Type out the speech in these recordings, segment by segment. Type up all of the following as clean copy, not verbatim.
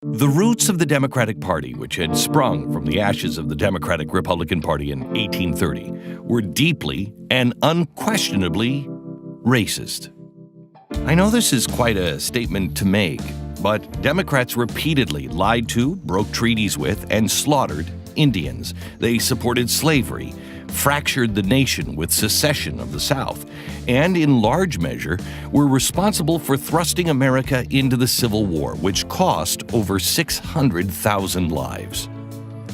The roots of the Democratic Party, which had sprung from the ashes of the Democratic-Republican Party in 1830, were deeply and unquestionably racist. I know this is quite a statement to make, but Democrats repeatedly lied to, broke treaties with, and slaughtered Indians. They supported slavery, fractured the nation with secession of the South, and in large measure were responsible for thrusting America into the Civil War, which cost over 600,000 lives.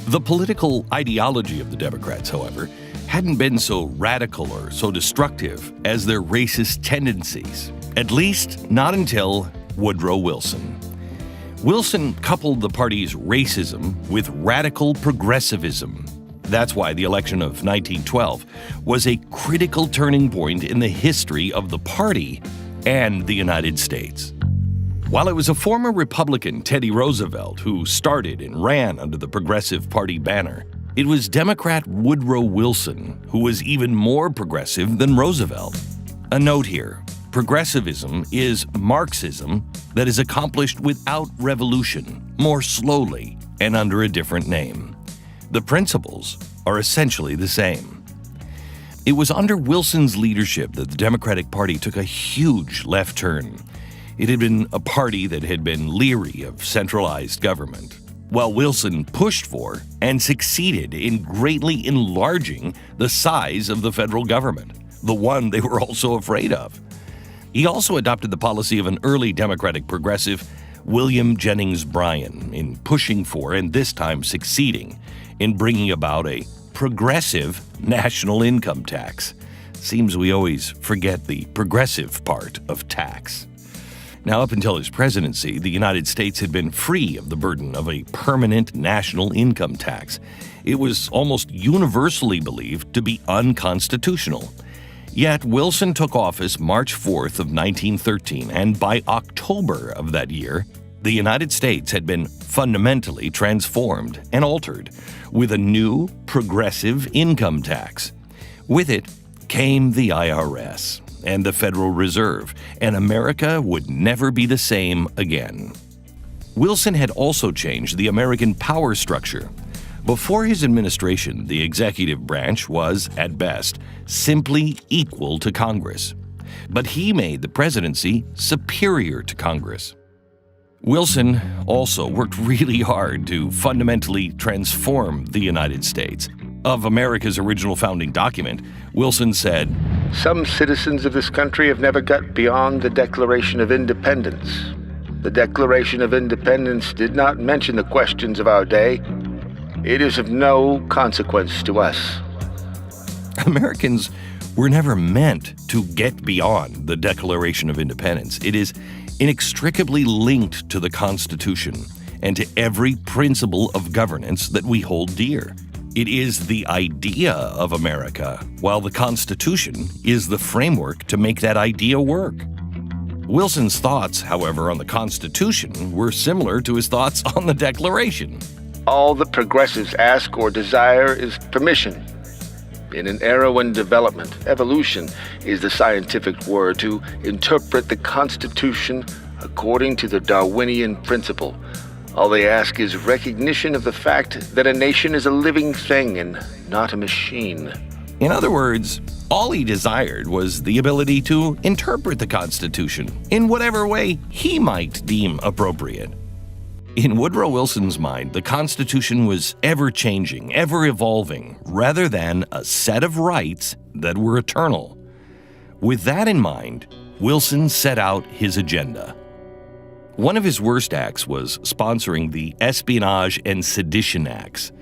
The political ideology of the Democrats, however, hadn't been so radical or so destructive as their racist tendencies, at least not until Woodrow Wilson. Wilson coupled the party's racism with radical progressivism. That's why the election of 1912 was a critical turning point in the history of the party and the United States. While it was a former Republican, Teddy Roosevelt, who started and ran under the Progressive Party banner, it was Democrat Woodrow Wilson who was even more progressive than Roosevelt. A note here: progressivism is Marxism that is accomplished without revolution, more slowly, and under a different name. The principles are essentially the same. It was under Wilson's leadership that the Democratic Party took a huge left turn. It had been a party that had been leery of centralized government, while Wilson pushed for and succeeded in greatly enlarging the size of the federal government, the one they were also afraid of. He also adopted the policy of an early Democratic progressive, William Jennings Bryan, in pushing for, and this time succeeding, in bringing about a progressive national income tax. Seems we always forget the progressive part of tax. Now, up until his presidency, the United States had been free of the burden of a permanent national income tax. It was almost universally believed to be unconstitutional. Yet Wilson took office March 4th of 1913, and by October of that year, the United States had been fundamentally transformed and altered with a new progressive income tax. With it came the IRS and the Federal Reserve, and America would never be the same again. Wilson had also changed the American power structure. Before his administration, the executive branch was, at best, simply equal to Congress. But he made the presidency superior to Congress. Wilson also worked really hard to fundamentally transform the United States. Of America's original founding document, Wilson said, "Some citizens of this country have never got beyond the Declaration of Independence. The Declaration of Independence did not mention the questions of our day. It is of no consequence to us." Americans were never meant to get beyond the Declaration of Independence. It is inextricably linked to the Constitution and to every principle of governance that we hold dear. It is the idea of America, while the Constitution is the framework to make that idea work. Wilson's thoughts, however, on the Constitution were similar to his thoughts on the Declaration. All the progressives ask or desire is permission. In an era when development, evolution, is the scientific word to interpret the Constitution according to the Darwinian principle, all they ask is recognition of the fact that a nation is a living thing and not a machine. In other words, all he desired was the ability to interpret the Constitution in whatever way he might deem appropriate. In Woodrow Wilson's mind, the Constitution was ever-changing, ever-evolving, rather than a set of rights that were eternal. With that in mind, Wilson set out his agenda. One of his worst acts was sponsoring the Espionage and Sedition Acts.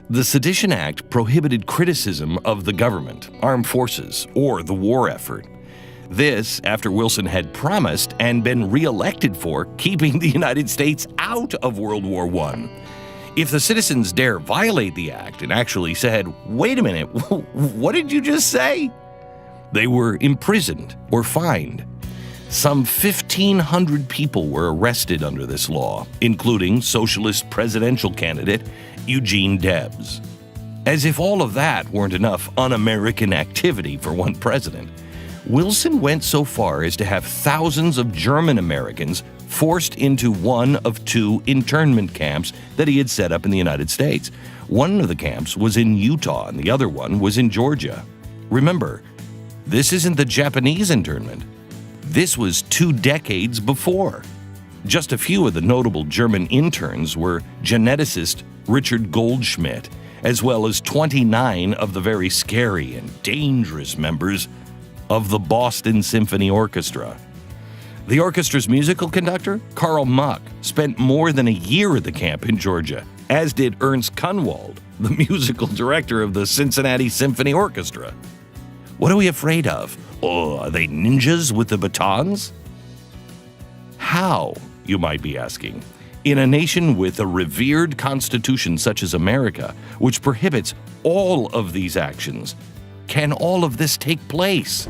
The Sedition Act prohibited criticism of the government, armed forces, or the war effort. This after Wilson had promised and been re-elected for keeping the United States out of World War I. If the citizens dare violate the act and actually said, "Wait a minute, what did you just say?" they were imprisoned or fined. Some 1,500 people were arrested under this law, including socialist presidential candidate Eugene Debs. As if all of that weren't enough un-American activity for one president, Wilson went so far as to have thousands of German Americans forced into one of two internment camps that he had set up in the United States. One of the camps was in Utah and the other one was in Georgia. Remember, this isn't the Japanese internment. This was 2 decades before. Just a few of the notable German interns were geneticist Richard Goldschmidt, as well as 29 of the very scary and dangerous members of the Boston Symphony Orchestra. The orchestra's musical conductor, Karl Muck, spent more than a year at the camp in Georgia, as did Ernst Kunwald, the musical director of the Cincinnati Symphony Orchestra. What are we afraid of? Oh, are they ninjas with the batons? How, you might be asking, in a nation with a revered constitution such as America, which prohibits all of these actions, can all of this take place?